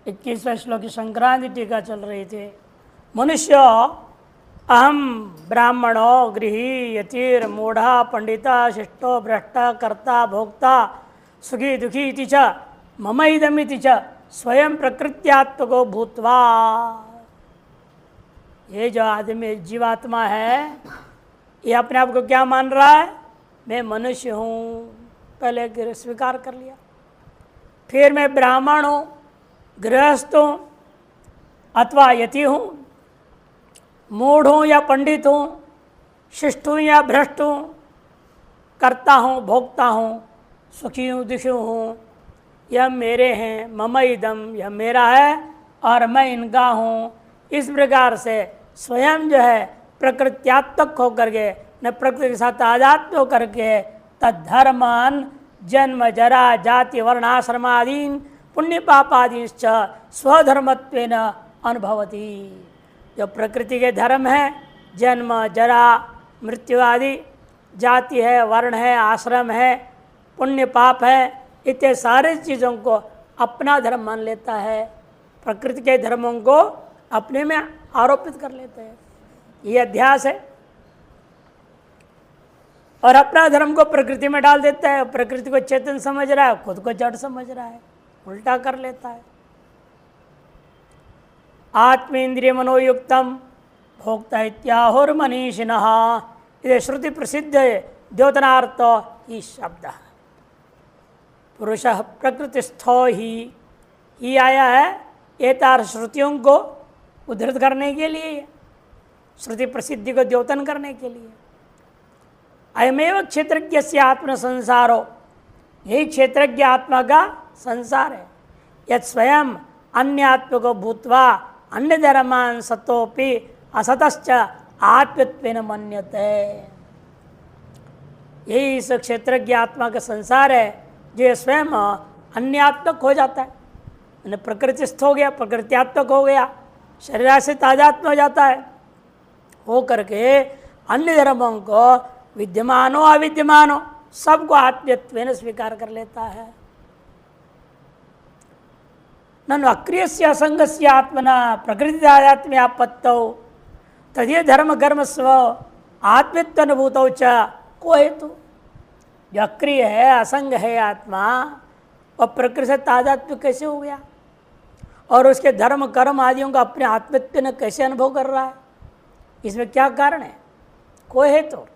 21वें श्लोक की संक्रांति टीका चल रही थी। मनुष्य अहम ब्राह्मणो गृही यतिर मूढ़ा पंडिता शिष्टो भ्रष्टा कर्ता भोक्ता सुखी दुखी इति च मम इदमिति च स्वयं प्रकृत्यात्मको भूत्वा। ये जो आदमी जीवात्मा है ये अपने आप को क्या मान रहा है? मैं मनुष्य हूँ, पहले स्वीकार कर लिया। फिर मैं ब्राह्मण हूँ, गृहस्थ हूँ अथवा यति हूँ, मूढ़ हूँ या पंडित हूँ, शिष्ट हूँ या भ्रष्ट हूँ, करता हूँ भोक्ता हूँ, सुखी हूँ दुखी हूँ, यह मेरे हैं, मम इदम, यह मेरा है और मैं इनका हूँ। इस प्रकार से स्वयं जो है प्रकृत्यात्मक होकर के न प्रकृति के साथ तादात्म्य होकर के तद्धर्मान जन्म जरा जाति वर्णाश्रमादीन पुण्य पापादीश्च स्वधर्मत्वेन अनुभवती। जो प्रकृति के धर्म है, जन्म जरा मृत्यु आदि, जाति है, वर्ण है, आश्रम है, पुण्य पाप है, इतने सारे चीज़ों को अपना धर्म मान लेता है। प्रकृति के धर्मों को अपने में आरोपित कर लेते हैं, ये अध्यास है। और अपना धर्म को प्रकृति में डाल देता है। प्रकृति को चेतन समझ रहा है, खुद को जड़ समझ रहा है, उल्टा कर लेता है। आत्मेन्द्रिय मनोयुक्तम भोक्ता इत्याहुर मनीषिणः, ये श्रुति प्रसिद्ध द्योतनार्थ ही शब्द। पुरुष प्रकृतिस्थो ही आया है एतार श्रुतियों को उद्धृत करने के लिए, श्रुति प्रसिद्धि को द्योतन करने के लिए। अयमेव क्षेत्रज्ञ से आत्म संसारो, यही क्षेत्रज्ञ आत्मा का संसार है। यद स्वयं अन्य आत्म को भूत्वा अन्य धर्मान सतोपि असतश्च आत्मत्वेन मन्यते। यही इस क्षेत्रज्ञ आत्मा का संसार है जो स्वयं अन्यात्मक हो जाता है, मैंने प्रकृतिस्थ हो गया, प्रकृत्यात्मक हो गया, शरीर से तादात्म्य हो जाता है, हो करके अन्य धर्मों को विद्यमानो अविद्यमानो सबको आत्मत्वेन स्वीकार कर लेता है। ननु अक्रियस्य असंगस्य आत्मना प्रकृति तादात्म्य आपत्तौ तदीय धर्म कर्म स्व आत्मत्व अनुभूतौ च को हेतु। जो अक्रिय है, असंग है आत्मा, और प्रकृति से तादात्म्य कैसे हो गया और उसके धर्म कर्म आदियों का अपने आत्मत्व ने कैसे अनुभव कर रहा है? इसमें क्या कारण है? कोई है तो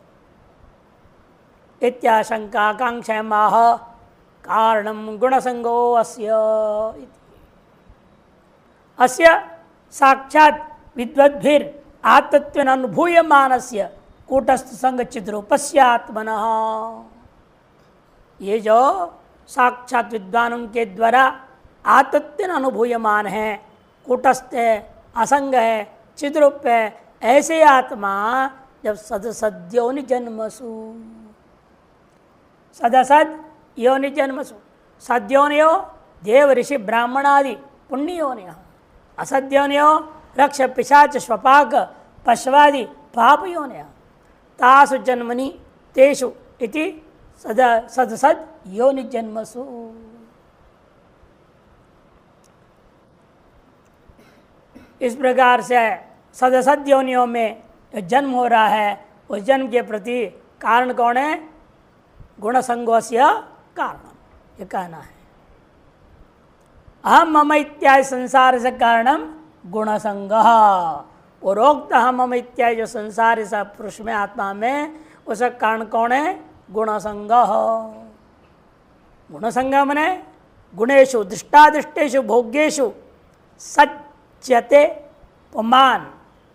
इत्याशंका आकांक्षा माह कारणम गुणसंगो अस्य साक्षात विद्वद्भिर आत्मत्वेन अनुभूयमानस्य कूटस्थ संग चिद्रूपस्य आत्मनः। ये जो साक्षात विद्वानों के द्वारा आत्मत्वेन अनुभूयमान है, कूटस्थ है, असंग है, चिद्रूप है, ऐसे आत्मा जब सदसद योनि जन्मसु, सदसद योनि जन्मसु, सद्योनियो देव ऋषि ब्राह्मण आदि पुण्य योनियो, असद्योनियो रक्ष पिशाच स्वपाक पशवादि पाप योनियो, तासु जन्मनि तेषु इति सदसद योनि जन्मसु। इस प्रकार से सदसद योनियों में जो जन्म हो रहा है, उस जन्म के प्रति कारण कौन है? गुणसंगोस्य कारण, ये कहना है। अहम मम इत्यादि संसार से कारणम गुणसंग, पूर्वोक्त अहम मम इत्यादि जो संसार इस पुरुष में आत्मा में, उसका कारण कौन है? गुणसंग। गुणसंग मने गुणेषु दृष्टादृष्टेषु भोग्येषु सच्यते पुमान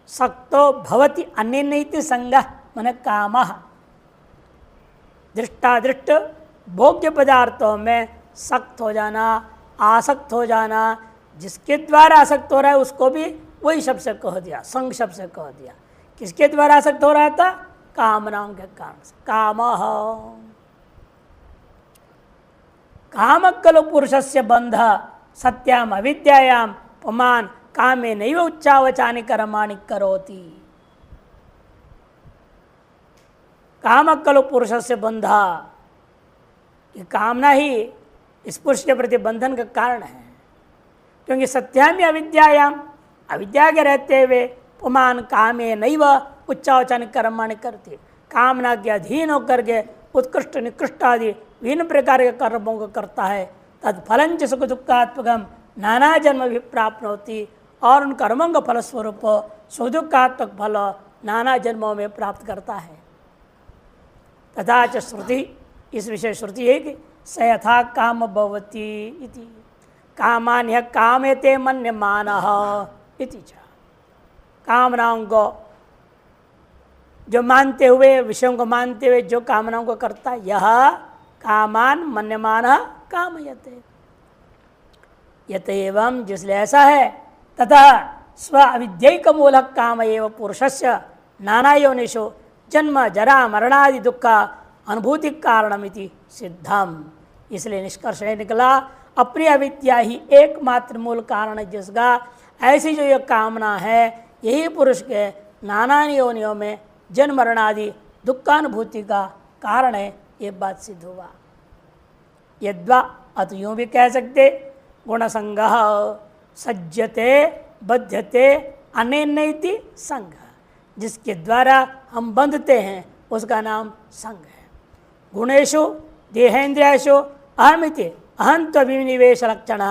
सक्तो भवति अन्यनैति संगः मने कामः। दृष्टादृष्ट भोग्य पदार्थों में सक्त हो जाना, आसक्त हो जाना, जिसके द्वारा आसक्त हो रहा है उसको भी वही शब्द से कह दिया, संग शब्द से कह दिया। किसके द्वारा आसक्त हो रहा था? कामनाओं के कारण से। कामः काम खलु पुरुषस्य बंध सत्याम अविद्यायाम पुमान कामे नैव उच्चावचानि कर्माणि करोति। काम खलु पुरुषस्य बंधा, ये कामना ही इस पुरुष के प्रति बंधन का कारण है। क्योंकि सत्यामी अविद्यायाम, अविद्या के रहते हुए पुमान कामे नैव उच्चावचन कर्माणि करते, कामना के अधीन होकर के उत्कृष्ट निकृष्ट आदि विभिन्न प्रकार के कर्मों को करता है। तत्फलंच सुख दुखात्मकम नाना जन्म भी प्राप्त होती, और उन कर्मों का फलस्वरूप सुख दुखात्मक फल नाना जन्मों में प्राप्त करता है। तथा च श्रुति, इस विषय श्रुति है कि स यथा काम भवति इति, कामान्य कामेते मन्यमानः इति च, कामनाओं को जो मानते हुए, विषयों को मानते हुए जो कामनाओं को करता है, यह कामान मन्यमानः कामयते, यत एवं जिसलिए ऐसा है, तथा स्व अविद्यैक मूलक काम एवं पुरुषस्य नाना योनिषु जन्म जरा मरणादि दुख अनुभूति कारणमिति सिद्धम। इसलिए निष्कर्ष निकला अपनी अविद्या ही एकमात्र मूल कारण है, जिसका ऐसी जो यह कामना है यही पुरुष के नाना योनियों में जन्म मरण आदि दुखानुभूति का कारण है। ये बात सिद्ध हुआ। यद्वा अत यूँ भी कह सकते, गुणसंगः सज्जते बध्यते अनेनैति संग, जिसके द्वारा हम बंधते हैं उसका नाम संग है। गुणेषु देहेन्द्रियेषु अहमिति अहंत्वभिनिवेश लक्षण,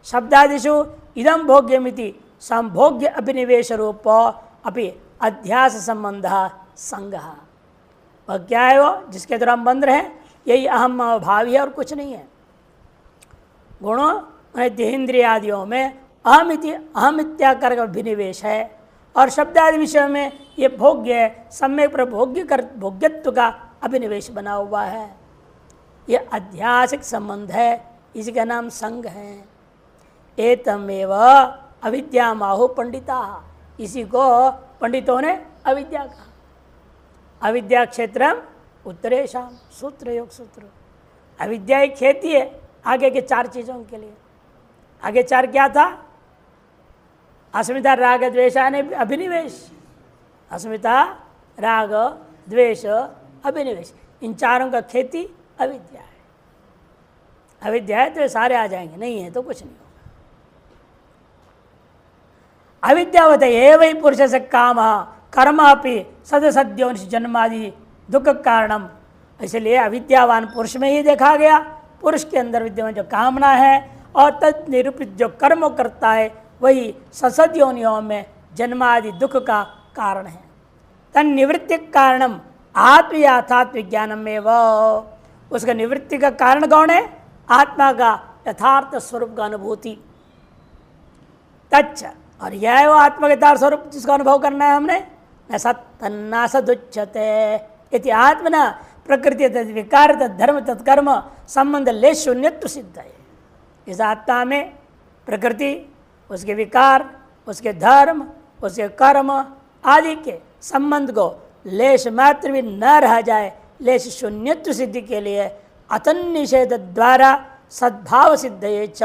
शब्दादिषु इदं भोग्यमिति संभोग्य अभिनिवेश रूप अपि अध्यास संबंध संग। वह क्या है? वो जिसके द्वारा हम बंध रहे हैं यही अहम भावी है और कुछ नहीं है। गुणों देहेन्द्रिय आदियों में अहम इत्याकर का अभिनिवेश है, और शब्दादि विषय में ये भोग्य है, सम्यक पर भोग्यत्व का अभिनिवेश बना हुआ है। ये अध्यासिक संबंध है, इसका नाम संग है। एतमेव अविद्या माहु पंडिता, इसी को पंडितों ने अविद्या कहा। अविद्या क्षेत्रम उत्तरेशम, सूत्र योग सूत्र। अविद्या एक खेती है आगे के चार चीज़ों के लिए। आगे चार क्या था? अस्मिता राग द्वेषाने अभिनिवेश, अस्मिता राग द्वेष अभिनिवेश, इन चारों का खेती अविद्या है। अविद्या है तो सारे आ जाएंगे, नहीं है तो कुछ नहीं होगा। अविद्यावत एवं पुरुष से काम कर्म अपि सदसद्यों जन्मादि दुख कारणम। इसलिए अविद्यावान पुरुष में ही देखा गया, पुरुष के अंदर विद्यमान जो कामना है और तद निरूपित जो कर्म करता है वही ससद योनियों में जन्मादि दुख का कारण है। तन निवृत्ति कारणम आत्म यथार्थ विज्ञानम में वह उसका निवृत्ति का कारण कौन है? आत्मा का यथार्थ स्वरूप का अनुभूति। तच्च, और यह है वो आत्मा का यथार्थ स्वरूप जिसका अनुभव करना है हमने। न सत्तन्ना सदुच्यते इति आत्मना प्रकृति तद विकार तद धर्म तत्कर्म संबंध ले शून्यत्व सिद्ध है। इस आत्मा में प्रकृति, उसके विकार, उसके धर्म, उसके कर्म आदि के संबंध को लेश मात्र भी न रह जाए, लेश शून्यत्व सिद्धि के लिए अतन निषेध द्वारा सद्भाव सिद्ध ये च,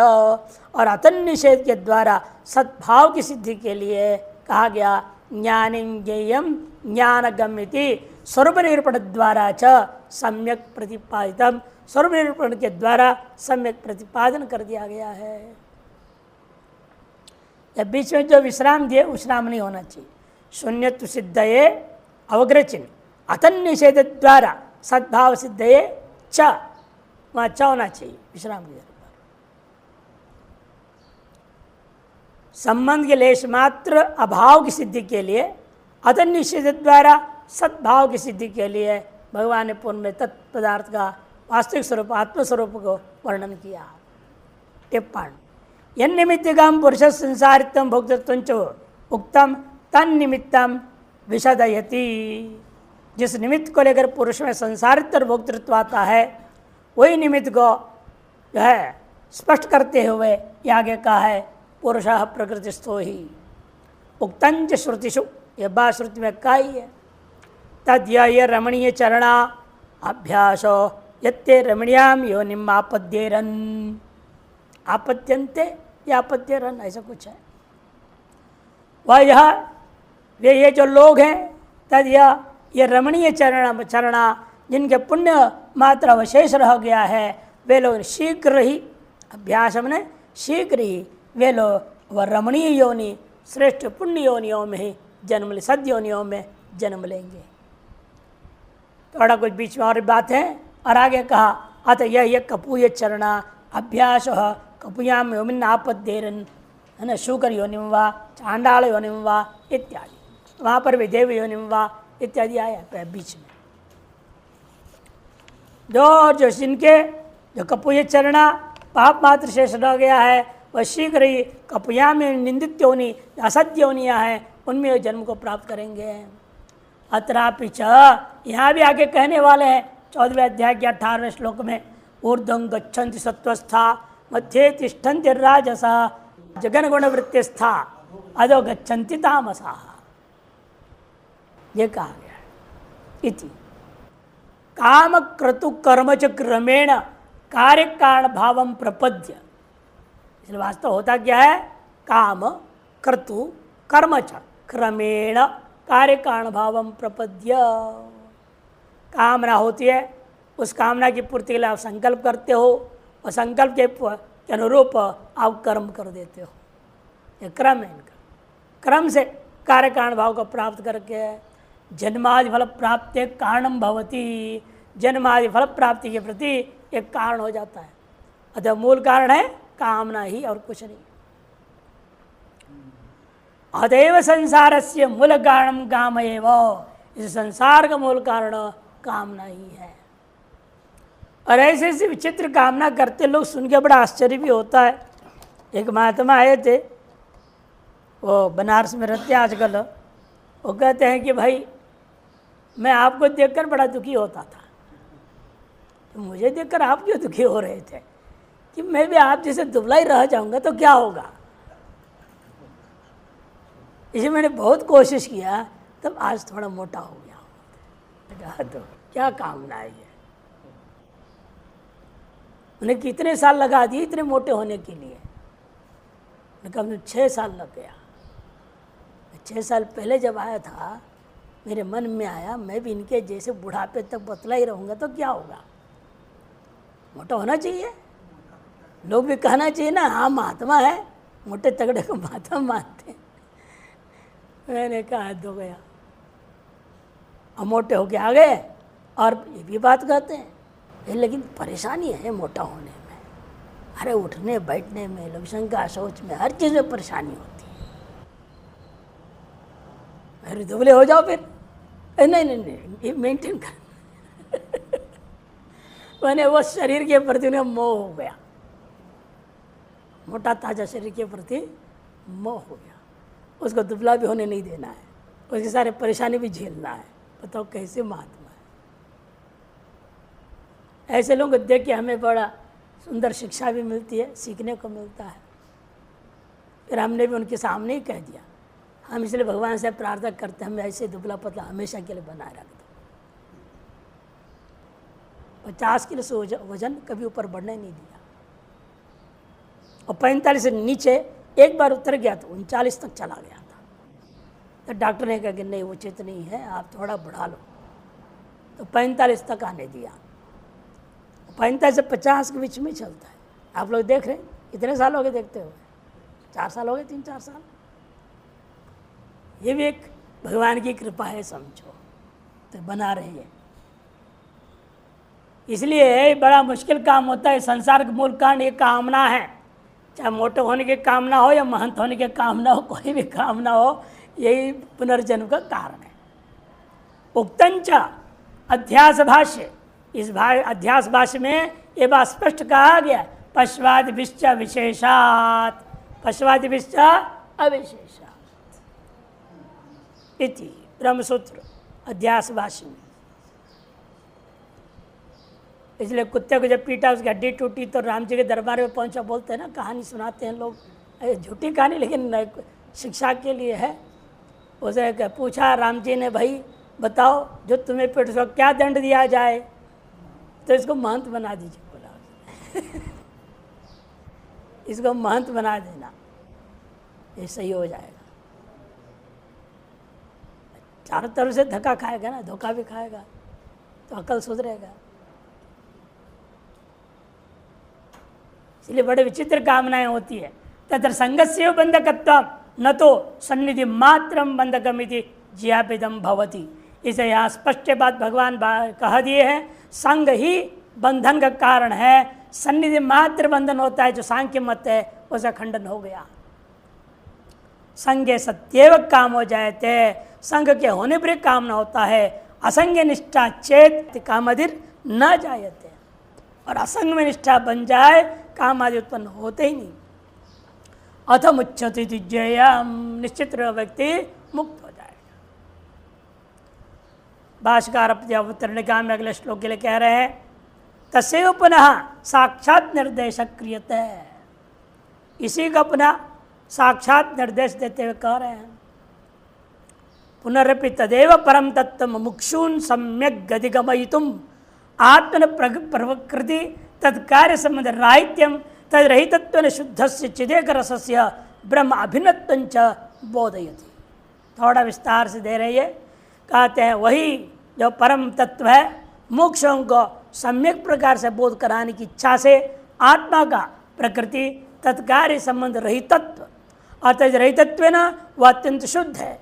और अतन निषेध के द्वारा सद्भाव की सिद्धि के लिए कहा गया ज्ञानिज्ञेयम ज्ञानगम्यति स्वरूप निरूपण द्वारा च सम्यक प्रतिपादितम। स्वरूप निरूपण के द्वारा सम्यक प्रतिपादन कर दिया गया है। या बीच में जो विश्राम दिए विश्राम नहीं होना चाहिए। शून्यत्व सिद्ध ये अवग्रह चिन्ह, अतन निषेध द्वारा सद्भाव सिद्ध ये च, वहाँ च होना चाहिए विश्राम के। संबंध के लेश मात्र अभाव की सिद्धि के लिए, अतन निषेध द्वारा सद्भाव की सिद्धि के लिए भगवान ने पूर्ण तत्पदार्थ का वास्तविक स्वरूप आत्मस्वरूप को वर्णन किया। टिप्पणी यन्निमित्तिकं पुरुष संसारित्वं भोक्तृत्वंच उक्तम तन्निमित्तम विशदयति। जिस निमित्त को लेकर पुरुष में संसारित्व और भोक्तृत्व आता है वही निमित्त को जो है स्पष्ट करते हुए ये आगे कहा है पुरुषः प्रकृतिस्थो ही उक्तंच श्रुतिषु। यह बात श्रुति में कहा ही है। तद ये रमणीय चरणा अभ्यासो यत्ते रमणीयाम योनिम आपद्येरन, आपत्यंते या आपद्येरन ऐसा कुछ है। वह यह वे ये जो लोग हैं तद ये रमणीय चरणा जिनके पुण्य मात्र अवशेष रह गया है वे लोग शीघ्र ही, अभ्यास हमने शीघ्र ही वे लोग वह रमणीय योनि श्रेष्ठ पुण्य योनियों में ही जन्म सद योनियों में जन्म लेंगे। थोड़ा कुछ बीच में और बात है और आगे कहा अत यह कपूय चरणा अभ्यास कपूयाम योमिन आपदेरन है ना, शुकर योनिम वा चांडाल योनिम वा इत्यादि, वहाँ पर भी देव योनिम वा इत्यादि आया बीच में। जो जिनके जो कपूय चरणा पाप मात्र शेष रह गया है वह शीघ्र ही कपूया में निंदित योनि असत्य योनियाँ हैं उनमें जन्म को प्राप्त करेंगे। अत्रापि च यहाँ भी आगे कहने वाले हैं 14वें अध्याय के 18वें श्लोक में ऊर्ध्वं गच्छन्ति सत्वस्था मध्ये तिष्ठन्ति राजसा जगन गुण वृत्तिस्था अधो गच्छन्ति तामसा, ये कहा गया इति। काम क्रतु कर्म च क्रमेण कार्य कारण भावम प्रपद्य, इसलिए वास्तव होता क्या है, काम क्रतु कर्म च क्रमेण कार्य कारण भावम प्रपद्य, कामना होती है उस कामना की पूर्ति के लिए आप संकल्प करते हो और संकल्प के अनुरूप आप कर्म कर देते हो। यह क्रम है इनका, क्रम से कार्य कारण भाव को प्राप्त करके जन्मादि फल प्राप्ति कारणम भवती, जन्मादि फल प्राप्ति के प्रति एक कारण हो जाता है। अतः मूल कारण है कामना ही और कुछ नहीं। अतएव संसार से मूल कारणम काम एव, इस संसार का मूल कारण कामना ही है। और ऐसे ऐसे विचित्र कामना करते लोग सुन के बड़ा आश्चर्य भी होता है। एक महात्मा आए थे, वो बनारस में रहते हैं आजकल, वो कहते हैं कि भाई मैं आपको देखकर बड़ा दुखी होता था, तो मुझे देखकर आप क्यों दुखी हो रहे थे कि मैं भी आप जैसे दुबला ही रह जाऊंगा तो क्या होगा। इसे मैंने बहुत कोशिश किया तब आज थोड़ा मोटा हो गया। तो क्या कामना है ये, उन्हें कितने साल लगा दिए इतने मोटे होने के लिए। कम 6 साल लग गया। 6 साल पहले जब आया था मेरे मन में आया मैं भी इनके जैसे बुढ़ापे तक पतला ही रहूँगा तो क्या होगा, मोटा होना चाहिए। लोग भी कहना चाहिए ना, हाँ महात्मा है, मोटे तगड़े को महात्मा मानते हैं। मैंने कहा हद हो गया। अब मोटे होके आ गए और ये भी बात कहते हैं, लेकिन परेशानी है मोटा होने में, अरे उठने बैठने में, लघुशंका शौच में, हर चीज़ में परेशानी होती है। अरे दुबले हो जाओ फिर, नहीं नहीं नहीं ये मेंटेन कर। मैंने वो शरीर के प्रति उन्हें मोह हो गया, मोटा ताजा शरीर के प्रति मोह हो गया। उसको दुबला भी होने नहीं देना है, उसके सारे परेशानी भी झेलना है। बताओ कैसे महात्मा है। ऐसे लोगों को देख के हमें बड़ा सुंदर शिक्षा भी मिलती है, सीखने को मिलता है। फिर हमने भी उनके सामने ही कह दिया, हम इसलिए भगवान से प्रार्थना करते हैं हमें ऐसे दुबला पतला हमेशा के लिए बनाए रख दो। 50 किलो से वजन कभी ऊपर बढ़ने नहीं दिया, और 45 से नीचे एक बार उतर गया तो 39 तक चला गया था। तो डॉक्टर ने कहा कि नहीं उचित नहीं है, आप थोड़ा बढ़ा लो, तो 45 तक आने दिया। 45 से 50 के बीच में चलता है। आप लोग देख रहे हैं, कितने साल हो गए देखते हुए? 4 साल हो गए, 3-4 साल। ये भी एक भगवान की कृपा है समझो, तो बना रही है। इसलिए बड़ा मुश्किल काम होता है। संसार का मूल कारण ये कामना है, चाहे मोटे होने की कामना हो या महंत होने की कामना हो, कोई भी कामना हो, यही पुनर्जन्म का कारण है। उक्तंच अध्यास भाष्य, इस अध्यास भाष्य में ये बात स्पष्ट कहा गया, पश्वादिभिश्च विशेषात्, पश्वादिभिश्च अविशेषात् इति ब्रह्मसूत्र अध्यास भाष्य में। इसलिए कुत्ते को जब पीटा उसकी हड्डी टूटी तो राम जी के दरबार में पहुंचा, बोलते हैं ना, कहानी सुनाते हैं लोग, झूठी कहानी लेकिन शिक्षा के लिए है। उसे पूछा राम जी ने, भाई बताओ जो तुम्हें पीट उसको क्या दंड दिया जाए? तो इसको महंत बना दीजिए, बोला। इसको महंत बना देना, ये सही हो जाएगा। चारों तरफ से धक्का खाएगा ना, धोखा भी खाएगा तो अकल सुधरेगा। इसलिए बड़े विचित्र कामनाएं होती है। तत्र संगस्य बंधकत्वम न तो सन्निधि मात्रम बंधकमिति ज्ञापितम भवति। इसे यहाँ स्पष्ट बात भगवान कह दिए हैं, संग ही बंधन का कारण है, सन्निधि मात्र बंधन होता है जो सांख्य मत है, उसका खंडन हो गया। संग सत्यव काम हो जाए थे, संग के होने पर काम न होता है। असंग निष्ठा चेत कामादिर न जायते, और असंग में निष्ठा बन जाए काम आदि उत्पन्न होते ही नहीं। अथ मुच्यते द्विजयम, निश्चित व्यक्ति मुक्त हो जाएगा। भाष्यकार अवतरणिका में अगले श्लोक के लिए कह रहे हैं, तस्यैव पुनः साक्षात निर्देश क्रियते, इसी का पुनः साक्षात निर्देश देते हुए कह रहे हैं, पुनरपि तदेव परम तत्व मुमुक्षून् सम्यक गतिगमयितुम आत्मन प्रकृति तत्कार्य संबंध राहित्यम तद्रहितत्वेन शुद्धस्य चिदेक रसस्य ब्रह्म अभिन्नत्वञ्च बोधयति। थोड़ा विस्तार से दे रही है, कहते हैं वही जो परम तत्व है, मोक्षों को सम्यक प्रकार से बोध कराने की इच्छा से आत्मा का प्रकृति तत्कार्य संबंध रहितत्व, और तद्रहितत्वेन वह अत्यंत शुद्ध है,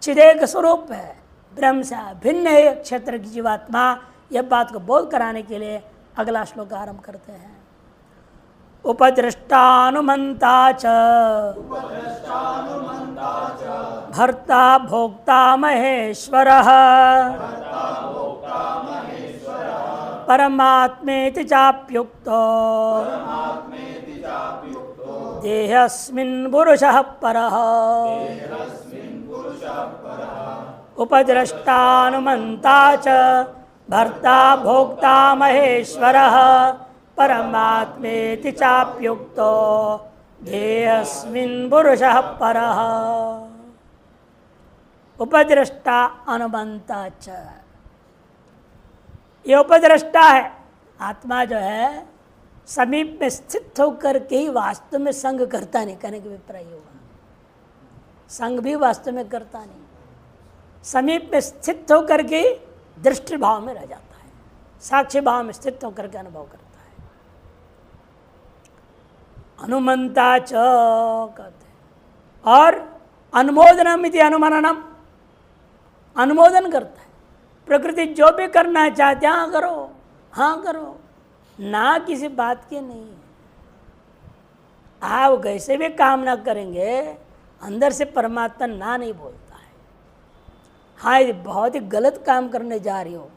चिदेक स्वरूप है, ब्रह्म से भिन्न है क्षेत्र की जीवात्मा। यह बात को बोध कराने के लिए अगला श्लोक आरंभ करते हैं। उपद्रष्टानुमंता च भर्ता भोक्ता महेश्वरः परमात्मेति चाप्युक्तो देहस्मिन् पुरुषः परः। उपद्रष्टानुमंता च भर्ता भोक्ता महेश्वरः परमात्मेति चाप्युक्तो देहस्मिन् पुरुषः परः। उपद्रष्टा अनुमंता च, ये उपद्रष्टा है, आत्मा जो है समीप में स्थित होकर के ही वास्तव में संग करता नहीं, कहने के विपरीत होगा। संग भी वास्तव में करता नहीं, समीप में स्थित होकर के दृष्टि भाव में रह जाता है, साक्षी भाव में स्थित होकर के अनुभव करता है। अनुमंता च कहते हैं, और अनुमोदनम इति अनुमननम, अनुमोदन करता है। प्रकृति जो भी करना चाहते हैं हाँ करो, हाँ करो, ना किसी बात की नहीं है। आप कैसे भी काम ना करेंगे, अंदर से परमात्मा ना नहीं बोलता है। हाँ यदि बहुत ही गलत काम करने जा रही हो,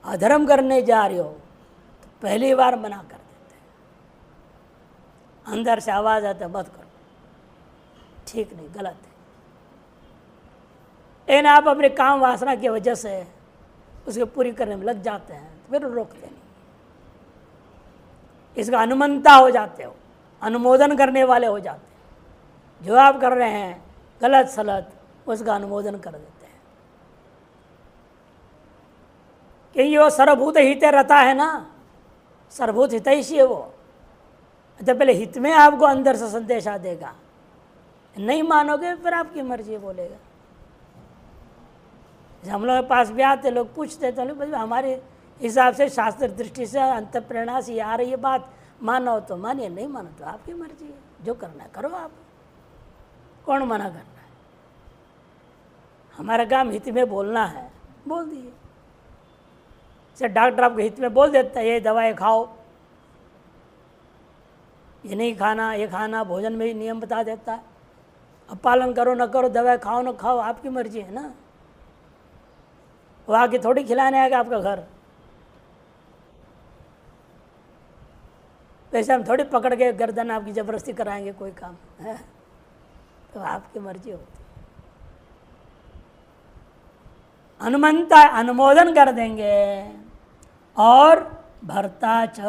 अधर्म करने जा रही हो, तो पहली बार मना कर देते हैं, अंदर से आवाज़ आता है मत करो, ठीक नहीं, गलत है। लेकिन आप अपने काम वासना की वजह से उसको पूरी करने में लग जाते हैं, तो फिर रोकते नहीं, इसका अनुमंता हो जाते हो, अनुमोदन करने वाले हो जाते हैं। जो आप कर रहे हैं गलत सलत, उसका अनुमोदन कर देते हैं, क्योंकि वो सर्वभूत हित रहता है ना, सर्वभूत हितैषी है वो। तो पहले हित में आपको अंदर से संदेशा देगा, नहीं मानोगे फिर आपकी मर्जी बोलेगा। हम लोग के पास भी आते, लोग पूछते तो भाई हमारे हिसाब से शास्त्र दृष्टि से अंत प्रेरणा से आ रही है बात, मानो तो मानिए, नहीं मानो तो आपकी मर्जी है, जो करना है करो आप, कौन मना करना है। हमारा काम हित में बोलना है, बोल दिए। जैसे डॉक्टर आपको हित में बोल देता है ये दवाई खाओ, ये नहीं खाना, ये खाना, भोजन में ही नियम बता देता है। अब पालन करो न करो, दवाई खाओ न खाओ, आपकी मर्जी है ना। वो आके थोड़ी खिलाने आएगा आपका घर, वैसे हम थोड़ी पकड़ के गर्दन आपकी जबरदस्ती कराएंगे कोई काम है, तो आपकी मर्जी होती है। अनुमंता अनुमोदन कर देंगे। और भरता च,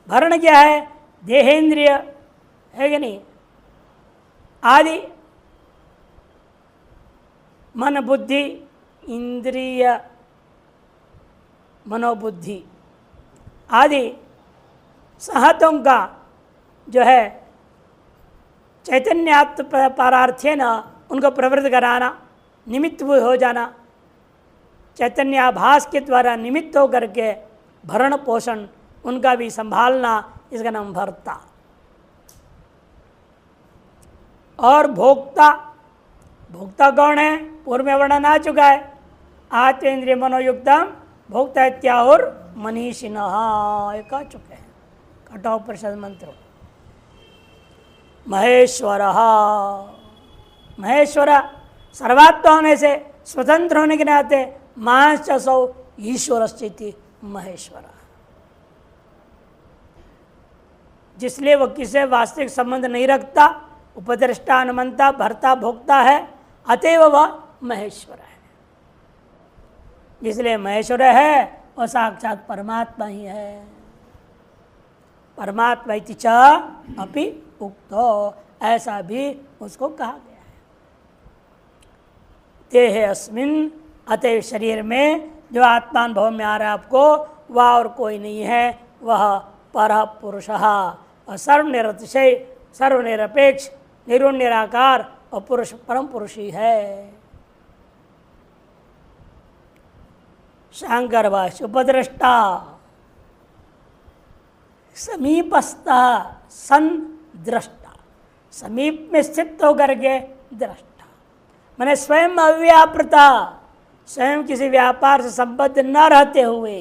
भरण क्या है, देहेंद्रिय है कि नहीं, आदि मन बुद्धि इंद्रिय मनोबुद्धि आदि सहतों का जो है चैतन्यात्म पारार्थ्य न उनको प्रवृत्त कराना, निमित्त हो जाना, चैतन्याभास के द्वारा निमित्त हो करके भरण पोषण उनका भी संभालना, इसका नाम भरता। और भोक्ता, भोक्ता कौन है? पूर्व में वर्णन आ चुका है। आत्मेन्द्रिय मनोयुक्तम भोक्ता इत्याहुर मनीषिणः, ये कह चुके हैं कठोपनिषद मंत्र। महेश्वर, महेश्वर सर्वात्मा होने से स्वतंत्र होने के नाते मांस सौ ईश्वर स्थिति महेश्वर, जिसलिए वह किसी वास्तविक संबंध नहीं रखता, उपद्रष्टा अनुमंता भरता भोक्ता है, अतएव वह महेश्वर है। जिसलिए महेश्वर है वह साक्षात परमात्मा ही है। परमात्मा इति च अपि उक्तो, ऐसा भी उसको कहा गया है। देह अस्मिन्, अतएव शरीर में जो आत्मानुभव में आ रहा है आपको, वह और कोई नहीं है, वह पर पुरुषः, और सर्वनिरतिशय सर्वनिरपेक्ष निर्गुण निराकार और पुरुष परम पुरुष ही है। शंकर भाष्य उपद्रष्टा समीपस्थ सन दृष्टा, समीप में स्थित होकर के दृष्टा, मैंने स्वयं अव्यापृता, स्वयं किसी व्यापार से संबद्ध न रहते हुए,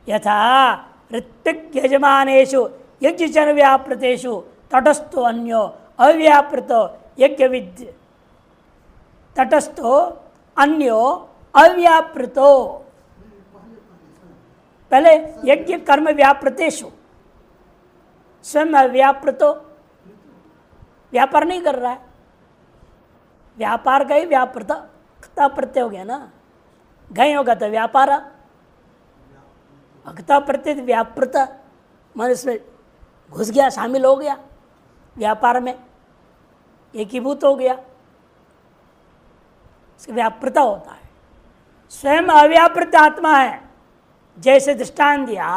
यथा ऋत्विक यजमानेषु यज्ञचन व्यापृतेषु तटस्थो अन्यो अव्यापृतो यज्ञ विद्य, तटस्थो अन्यो अव्यापृतो, पहले यज्ञ कर्म व्यापृतेषु, स्वयं अव्यापृतो, व्यापार नहीं कर रहा है, व्यापार का ही व्यापृत प्रत्यय हो गया ना, घय होगा तो व्यापार, अगता प्रत्यय व्यापृत, मन इसमें घुस गया, शामिल हो गया व्यापार में, एकीभूत हो गया, इसकी व्यापृता होता है। स्वयं अव्यापृत आत्मा है। जैसे दृष्टांत दिया,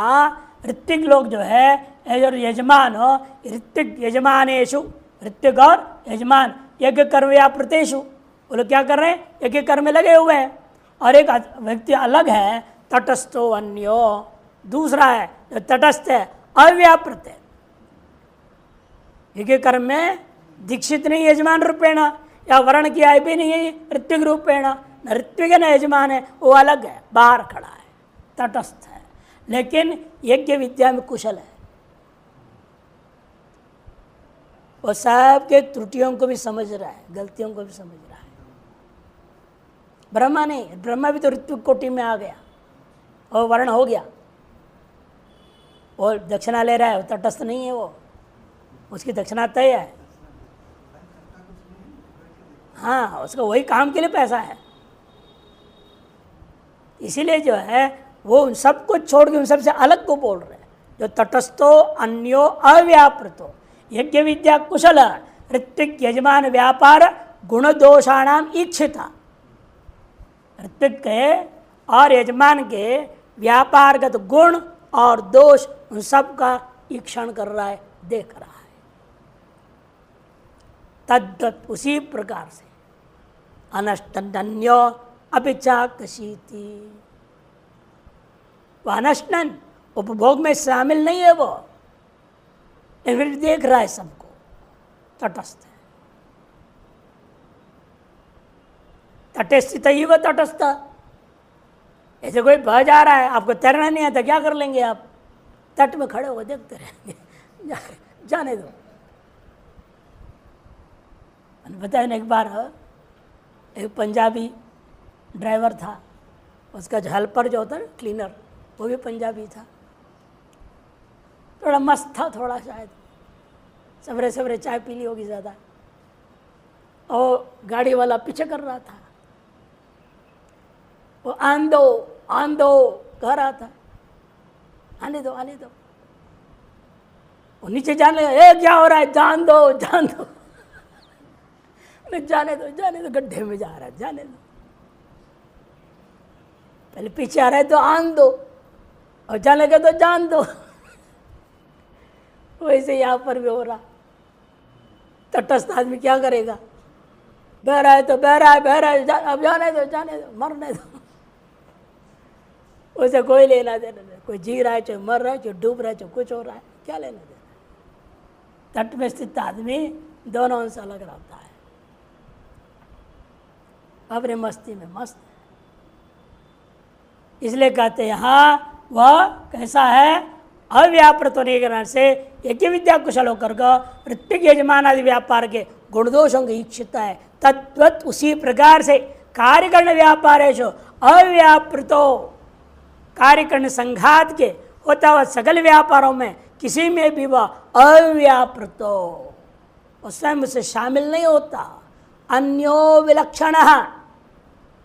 ऋत्विक लोग जो है यजमान हो, ऋत्विक यजमानेषु, ऋत्विक और यजमान यज्ञ कर्म व्यापृतेषु, वो लोग क्या कर रहे हैं? यज्ञ कर्म में लगे हुए हैं। और एक व्यक्ति अलग है, तटस्थो अन्यो, दूसरा है जो तटस्थ है, अव्यापृत है, यज्ञ कर्म में दीक्षित नहीं यजमान रूपेण, या वर्ण की आय भी नहीं है ऋत्विक रूपेण, न ऋत्विक न यजमान है, वो अलग है, बाहर खड़ा है, तटस्थ है, लेकिन यज्ञ विद्या में कुशल है। वो सब के त्रुटियों को भी समझ रहा है, गलतियों को भी समझ रहा है। ब्रह्मा नहीं, ब्रह्मा भी तो ऋत्विक कोटि में आ गया और वर्ण हो गया, वो दक्षिणा ले रहा है, वो तटस्थ नहीं है, वो उसकी दक्षिणा तय है। हाँ, उसका वही काम के लिए पैसा है, इसीलिए जो है वो उन सब को छोड़ के उन सबसे अलग को बोल रहे हैं, जो तटस्थो अन्यो अव्यापृतो यज्ञ विद्या कुशल ऋत्विक यजमान व्यापार गुण दोषाणाम ईक्षिता, ऋत्विक के और यजमान के व्यापारगत गुण और दोष उन सब का ईक्षण कर रहा है, देख रहा है। तद्वत् उसी प्रकार से अनष्टन्यो अपिचा कशीति, वह अनशन उपभोग में शामिल नहीं है, वो फिर देख रहा है सबको, तटस्थ है। तटे स्थित ही वह तटस्थ, ऐसे कोई बह जा रहा है, आपको तैरना नहीं आता, क्या कर लेंगे आप? तट में खड़े हो देखते रहेंगे, जाने दो। बताया ना, एक बार एक पंजाबी ड्राइवर था, उसका हेल्पर जो होता है क्लीनर, वो भी पंजाबी था, थोड़ा मस्त था, थोड़ा शायद सवेरे सवेरे चाय पी ली होगी ज़्यादा, और गाड़ी वाला पीछे कर रहा था, वो आन दो कह रहा था, आने दो आने दो। वो नीचे जाने लगा, ए क्या हो रहा है, जान दो जान दो, जाने दो, गड्ढे में जा रहा है, जाने दो। पहले पीछे आ रहा है तो आन दो, और जाने लगे तो जान दो। वैसे यहाँ पर भी हो रहा। तटस्थ आदमी क्या करेगा? बह रहा है तो बह रहा है, अब जाने दो, मरने दो। उसे कोई लेना देना नहीं, कोई जी रहा है, चाहे मर रहा है, चाहे डूब रहा है, चाहे कुछ हो रहा है, क्या लेना देना। तट में स्थित आदमी दोनों से अलग रहता है, अपने मस्ती में मस्त है। इसलिए कहते हैं यहाँ वह कैसा है, अव्यापृत होने के कारण से यज्ञ विद्या कुशल होकर प्रत्येक यजमान आदि व्यापार के गुणदोषों की इच्छिता है। तद्वत उसी प्रकार से कार्यकरण व्यापारेषु अव्यापृतो, कार्यकरण संघात के होता हुआ सकल व्यापारों में किसी में भी वह अव्यापृतो, स्वयं उससे शामिल नहीं होता। अन्यो विलक्षण,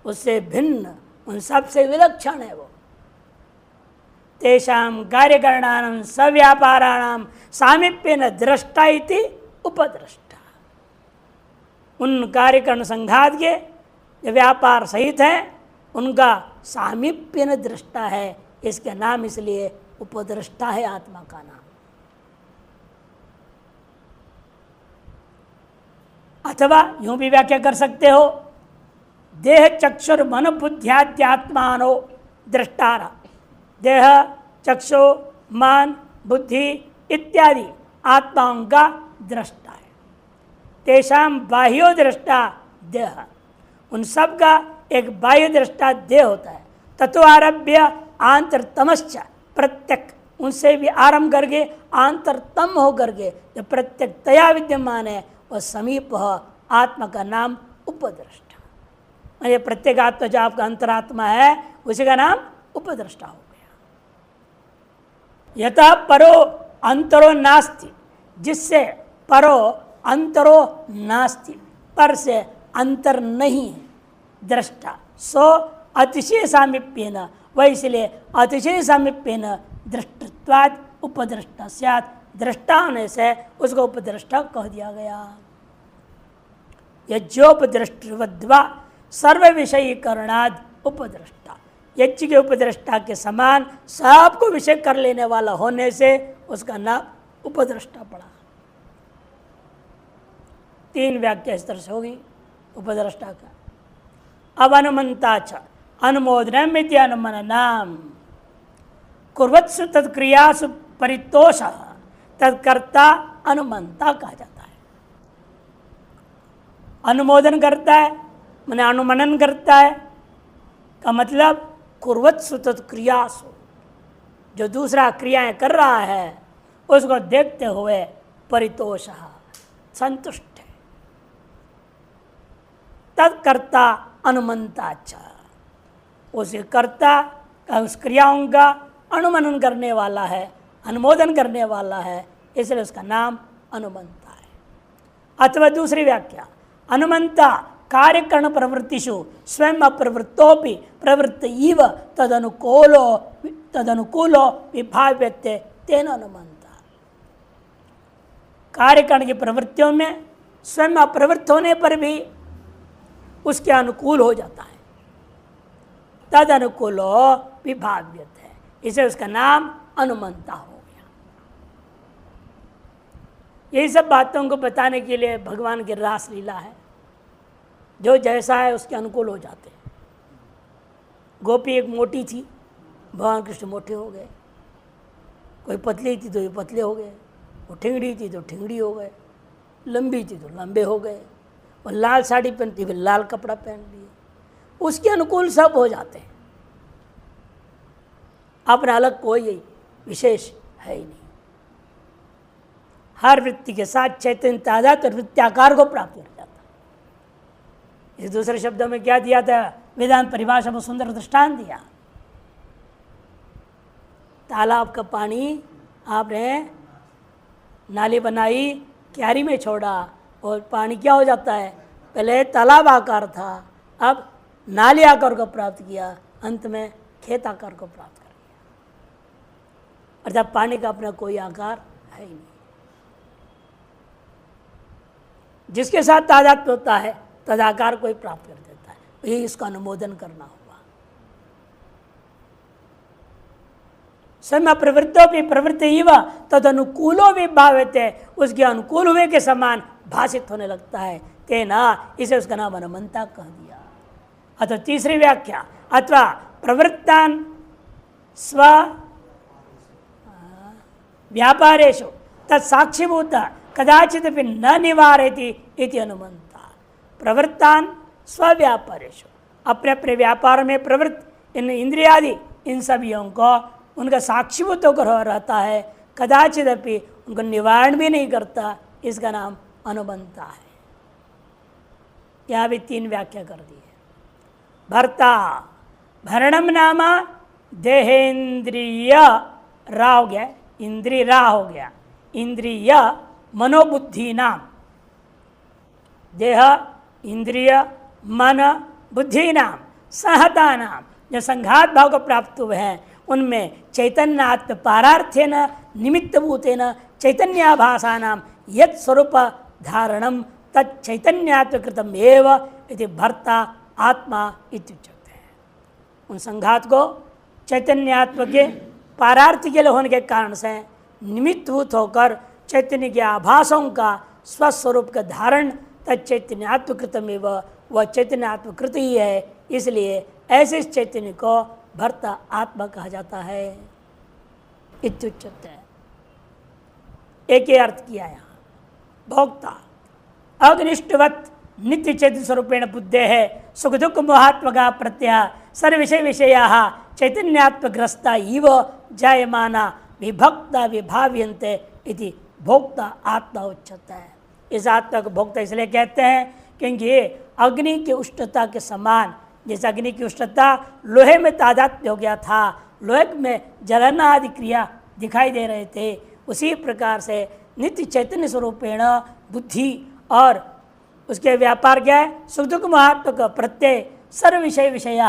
उससे भिन्न, उन सबसे विलक्षण है वो। तेषां कार्यकरणानां सव्यापाराणां सामीप्येन दृष्टा इति उपदृष्टा, उन कार्यकरण संघात के जो व्यापार सहित है उनका सामीप्येन दृष्टा है, इसके नाम इसलिए उपदृष्टा है आत्मा का नाम। अथवा यूं भी व्याख्या कर सकते हो, देह चक्षुर मन बुद्ध्यात्मानो दृष्टारा, देह चक्षु मन बुद्धि इत्यादि आत्माओं का दृष्टा है। तेषां बाह्यो दृष्टा देह, उन सब का एक बाह्य दृष्टा देह होता है। ततो आरभ्य आंतरतमश्च प्रत्यक, उनसे भी आरंभ करके आंतरतम होकर के जो प्रत्यक तया विद्यमान है वह समीप आत्मा का नाम उपदृष्टा। ये प्रत्येक आत्मा जो आपका अंतरात्मा है उसी का नाम उपदृष्टा हो गया। यथा परो अंतरो नास्ति, जिससे परो अंतरो नास्ति, पर से अंतर नहीं है, दृष्टा सो अतिशय सामीप्येन, वह इसलिए अतिशय सामीप्येन दृष्टत्वाद उपदृष्टा स्यात्, दृष्टा होने से उसको उपदृष्टा कह दिया गया। यज्ञोपदृष्टवद्वा सर्व विषयीकरणाद उपदृष्टा, यज्ञ के उपदृष्टा के समान सबको विषय कर लेने वाला होने से उसका नाम उपदृष्टा पड़ा। तीन व्याख्या इस तरह से होगी उपदृष्टा का। अब अनुमंता च अनुमोदनम इति अनुमननाम कुर्वत्सु तत्क्रियासु परितोष, तत्कर्ता अनुमंता कहा जाता है। अनुमोदन करता है माने अनुमनन करता है का मतलब कुर्वत्सु तत्क्रियासु, जो दूसरा क्रियाएं कर रहा है उसको देखते हुए परितोष, संतुष्ट है। तत्कर्ता अनुमंता च, उसे कर्ता का उस क्रियाओं का अनुमनन करने वाला है, अनुमोदन करने वाला है, इसलिए उसका नाम अनुमंता है। अथवा दूसरी व्याख्या, अनुमंता कार्यकरण प्रवृत्तिषु स्वयं अप्रवृत्तोपि प्रवृत्त इव तदनुकूलो विभाव्यते तेन अनुमंता, कार्यकरण की प्रवृत्तियों में स्वयं अप्रवृत्त होने पर भी उसके अनुकूल हो जाता है, तद अनुकूलो विभाव्यते है, इसे उसका नाम अनुमंता हो गया। यही सब बातों को बताने के लिए भगवान की रास लीला है, जो जैसा है उसके अनुकूल हो जाते हैं। गोपी एक मोटी थी, भगवान कृष्ण मोटे हो गए, कोई पतली थी तो ये पतले हो गए, वो ठिंगड़ी थी तो ठिंगड़ी हो गए, लंबी थी तो लंबे हो गए, और लाल साड़ी पहनती फिर लाल कपड़ा पहन लिए, उसके अनुकूल सब हो जाते हैं। अपना अलग कोई विशेष है ही नहीं। हर वृत्ति के साथ चैतन्य तादाद और वृत्त्याकार को प्राप्त कर जाता है। इस दूसरे शब्दों में क्या दिया था, वेदांत परिभाषा में सुंदर दृष्टांत दिया। तालाब का पानी आपने नाली बनाई, क्यारी में छोड़ा और पानी क्या हो जाता है, पहले तालाब आकार था, अब नाली आकार को प्राप्त किया, अंत में खेत आकार को प्राप्त कर लिया। अर्थात पानी का अपना कोई आकार है ही नहीं। जिसके साथ तादात्म्य होता है तदाकार को ही प्राप्त कर देता है, यही इसका अनुमोदन करना हुआ। समय प्रवृत्तों की प्रवृत्ति ही वह तद अनुकूलो भी भाव्यते, उसके अनुकूल हुए के समान भाषित होने लगता है, तेना, इसे उसका नाम अनुमंता कह दिया। अथवा तीसरी व्याख्या, अथवा प्रवृत्तान स्व व्यापारेषु तत्साक्षीभूत कदाचित न निवारयति इति अनुमंता। प्रवृत्तान स्वव्यापारेषु, अपने अपने व्यापार में प्रवृत्त इन इंद्रियादि इन सभियों को उनका साक्षीभूत होकर रहता है, कदाचित अपि उनको निवारण भी नहीं करता, इसका नाम अनुबंधता है। यहाँ भी 3 व्याख्या कर दी है। भर्ता भरणम नामा देहेन्द्रिय रा हो गया, इंद्रिय रा हो गया, इंद्रिय मनोबुद्धि नाम, देह इंद्रिय मन बुद्धि नाम सहता नाम, जो संघात भाव को प्राप्त हुए हैं उनमें चैतन्यात्म पारार्थ्यन निमित्तभूतेन चैतन्याभासा नाम यत् स्वरूप धारणम तच्चैतन्यात्म कृतम एव इति भर्ता आत्मा इत्युच्यते हैं। उन संघात को चैतन्यात्म के पारार्थ्य के होने के कारण से निमित्तभूत होकर चैतन्य के आभासों का स्वस्वरूप का धारण तच्चैतन्यात्म कृतम एव, वह चैतन्यात्मकृत ही है, इसलिए ऐसे चैतन्य को भर्ता आत्मा कहा जाता है इत्युच्यते। एक ही अर्थ किया यहाँ, भोक्ता अग्निष्ठवत् नित्य चैतन्य स्वरूपेण बुद्धे है सुख दुख मोहात्मका प्रत्यय सर्व विषय विषया चैतन्यात्मग्रस्ता इव जायमाना विभक्ता विभाव्यन्ते इति भोक्ता आत्मा उच्यते है। इस आत्मा को भोक्ता इसलिए कहते हैं क्योंकि ये अग्नि की उष्णता के समान, जैसे अग्नि की उष्णता लोहे में तादात्म्य हो गया था, लोहे में जलन आदि क्रिया दिखाई दे रहे थे, उसी प्रकार से नित्य चैतन्य स्वरूपेण बुद्धि और उसके व्यापार क्या है, सुख दुख महात्मक प्रत्यय सर्व विषय विषय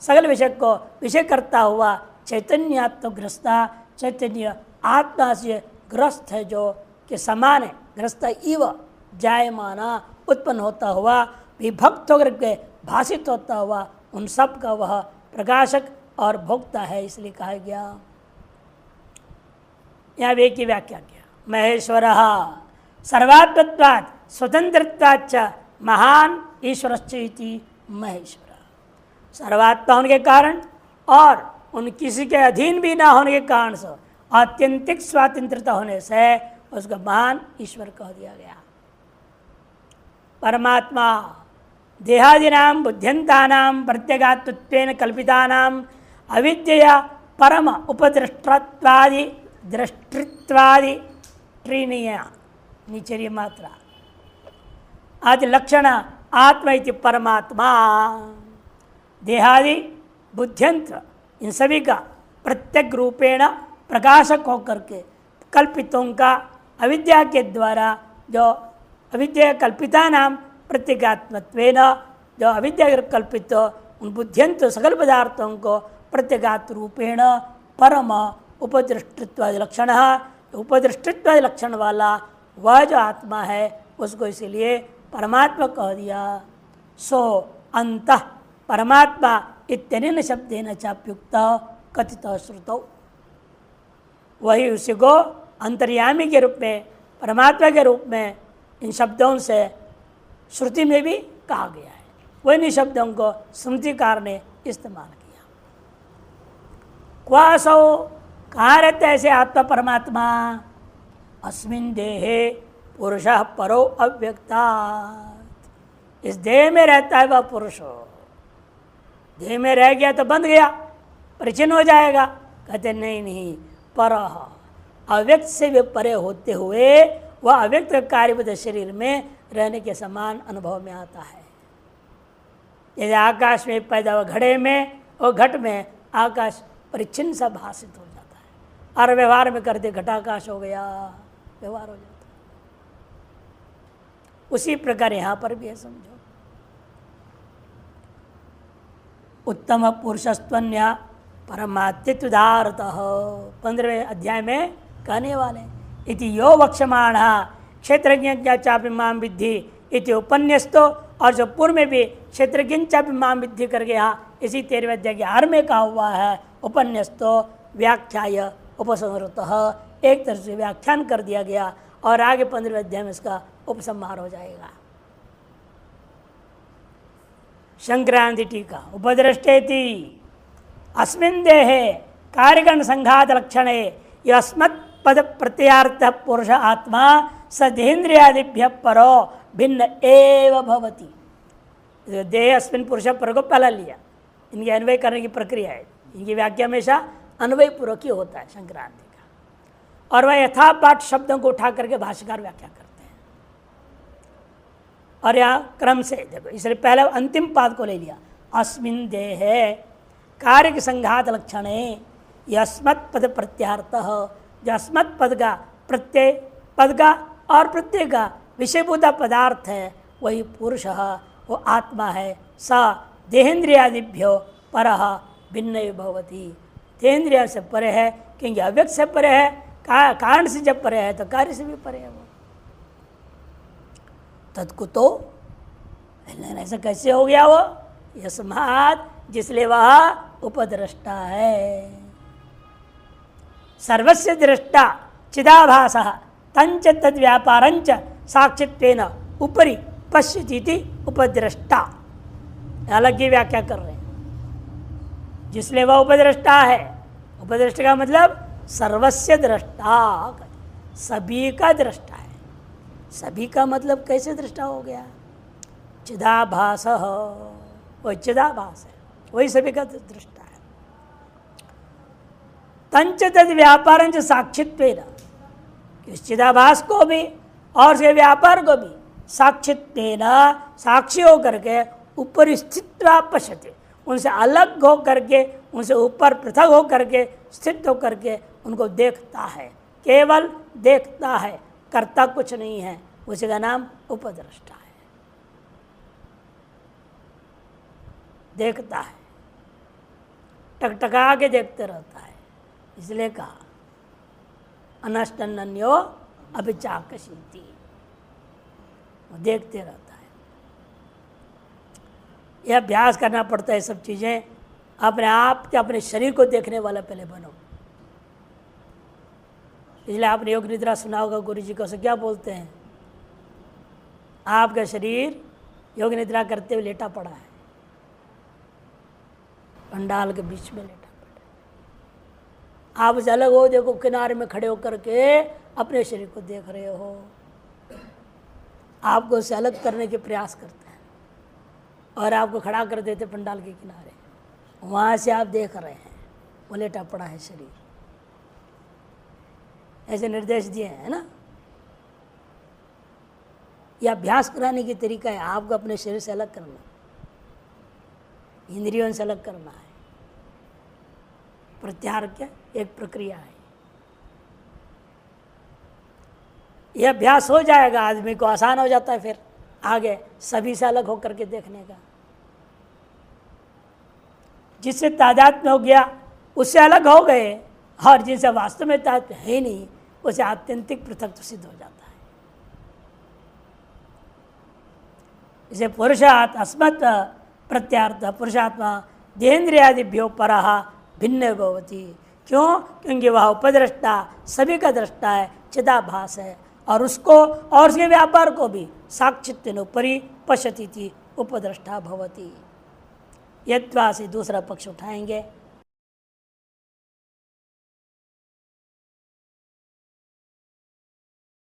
सगल विषय को विषय करता हुआ चैतन्यात्मग्रस्ता, चैतन्य आत्मा से ग्रस्त है, जो के समान है, ग्रस्त इव जायमाना उत्पन्न होता हुआ विभक्त होकर के भाषित होता हुआ उन सब का वह प्रकाशक और भोक्ता है, इसलिए कहा गया। यहाँ एक ही व्याख्या किया, महेश्वर सर्वात्मत्वात् स्वतंत्रत्वाच्च महान ईश्वरश्चेति महेश्वर, सर्वात्मा होने के कारण और उन किसी के अधीन भी ना होने के कारण से आत्यंतिक स्वातंत्रता होने से उसको महान ईश्वर कह दिया गया। परमात्मा देहादीनां बुद्ध्यन्तानां प्रत्यगात्मत्वेन कल्पितानां अविद्यया परम उपदृष्टत्वादि दृष्टित्वादि त्रीणीय निचरी मात्रा आदि लक्षण आत्मा इति परमात्मा देहादि बुद्ध्यंत्र इन सभी का प्रत्येक रूपेण प्रकाशक होकर के कल्पितों का अविद्या के द्वारा, जो अविद्या कल्पिता नाम प्रत्यगात्मत्वेन, जो अविद्या कल्पित उन बुद्ध्यंत सकल पदार्थों को प्रत्यगात्म रूपेण परम उपदृष्टित्वादि लक्षण, उपदृष्टित्वादि लक्षण वाला वह जो आत्मा है उसको इसीलिए परमात्मा कह दिया। सो अंतः परमात्मा इत्यनेन शब्देन चाप्युक्त कथित श्रुतौ, वही उसी को अंतर्यामी के रूप में, परमात्मा के रूप में इन शब्दों से श्रुति में भी कहा गया है, वही शब्दों को स्मृतिकार ने इस्तेमाल किया। क्वासौ कहाँ रहते ऐसे आत्मा परमात्मा, अस्मिन् देहे पुरुषः परो अव्यक्तात्, इस देह में रहता है वह पुरुष, देह में रह गया तो बंध गया, परिचिन हो जाएगा। कहते नहीं, पर अव्यक्त से भी परे होते हुए वह अव्यक्त कार्यबद्ध शरीर में रहने के समान अनुभव में आता है। यदि आकाश में पैदा हुआ घड़े में और घट में आकाश परिच्छिन्न सा भाषित हो जाता है, और व्यवहार में करते घटाकाश हो गया, व्यवहार हो जाता है। उसी प्रकार यहाँ पर भी है, समझो। उत्तम पुरुषस्त्वन्य परमात्मत्वार्थः 15वें अध्याय में कहने वाले इति यो वक्षमाण क्षेत्रज्ञ चापि मां विद्धि इति उपन्यस्तो, और जो पूर्व में भी क्षेत्रज्ञ चापि मां विद्धि करके यहाँ इसी 13वें अध्याय के आरंभ में कहा हुआ है, उपन्यस्तो व्याख्याय उपसंहृतः, एक तरह से व्याख्यान कर दिया गया और आगे 15वें अध्याय में इसका उपसंहार हो जाएगा। संक्रांति टीका उपदृष्टेति अस्मिन् देहे कार्यगण संघात लक्षणे यस्मत् पद प्रत्यार्थ पुरुष आत्मा सदेन्द्रियादिभ्य परो भिन्न एव भवति। देह अस्मिन पुरुष पर को पहला लिया, इनके अन्वय करने की प्रक्रिया है। इनकी व्याख्या हमेशा अन्वय पूर्वक ही होता है संक्रांति का, और वह यथापाठ शब्दों को उठा करके भाष्यकार व्याख्या करते हैं। और यहाँ क्रम से देखो, इसलिए पहले अंतिम पाद को ले लिया, अस्मिन देहे कार्य संघात लक्षणे यस्मत् पद प्रत्यार्थ। जो अस्मत् पद का प्रत्यय, पद का और प्रत्यय का विषयभूत पदार्थ है वही पुरुष, वो आत्मा है। स देहेन्द्रियादिभ्यो परः भिन्न भवति। देहेन्द्रिया से परे है क्योंकि अव्यक्त से परे है, कारण से जब परे है तो कार्य से भी परे है वो। तत्कुतो, ऐसा कैसे हो गया वो? यस्मात्, जिसलिए वह उपद्रष्टा है। सर्वस्य दृष्टा चिदाभासः तंच तद व्यापारंच साक्षित्वेन उपरि पश्यतीति उपद्रष्टा। अलग ही व्याख्या कर रहे हैं। जिसलिए वह उपद्रष्टा है, उपद्रष्टा का मतलब सर्वस्य दृष्टा, सभी का दृष्टा है। सभी का मतलब कैसे दृष्टा हो गया? चिदाभास, वही चिदाभास है, वही सभी का दृष्टा है। तंच तद व्यापारंच साक्षित्वेन, इस चिदाभास को भी और उसके व्यापार को भी साक्षित्वेन, साक्षी हो करके ऊपर स्थित पश्यते, उनसे अलग हो करके, उनसे ऊपर पृथक हो करके, स्थित हो करके उनको देखता है। केवल देखता है, करता कुछ नहीं है, उसी का नाम उपद्रष्टा है। देखता है, टकटका के देखते रहता है। इसलिए कहा अनष्टन्यो अभिचाकशीति, वो देखते रहता है। यह अभ्यास करना पड़ता है। सब चीज़ें अपने आप के, अपने शरीर को देखने वाला पहले बनो। इसलिए आपने योग निद्रा सुना होगा, गुरु जी को से क्या बोलते हैं? आपका शरीर योग निद्रा करते हुए लेटा पड़ा है, पंडाल के बीच में लेटा पड़ा। आप उसे अलग हो, देखो किनारे में खड़े होकर के अपने शरीर को देख रहे हो। आपको उसे अलग करने के प्रयास करते हैं और आपको खड़ा कर देते पंडाल के किनारे, वहाँ से आप देख रहे हैं वो लेटा पड़ा है शरीर। ऐसे निर्देश दिए हैं ना। यह अभ्यास कराने की तरीका है। आपको अपने शरीर से अलग करना, इंद्रियों से अलग करना है। प्रत्याहार क्या एक प्रक्रिया है। यह अभ्यास हो जाएगा, आदमी को आसान हो जाता है फिर आगे सभी से अलग होकर के देखने का। जिससे तादात्म्य हो गया उससे अलग हो गए, और जिनसे वास्तव में तादात्म्य है ही नहीं उसे आत्यंतिक पृथक तो सिद्ध हो जाता है। इसे पुरुषात् अस्मत् प्रत्यार्थ पुरुषात्मा देहेन्द्रियादिभ्यो परः भिन्न भवति। क्यों? क्योंकि वह उपद्रष्टा, सभी का दृष्टा है, चिदाभास है, और उसको और उसके व्यापार को भी साक्षित्वेन उपरि पश्यति उपद्रष्टा भवति। यद्वा से दूसरा पक्ष उठाएंगे।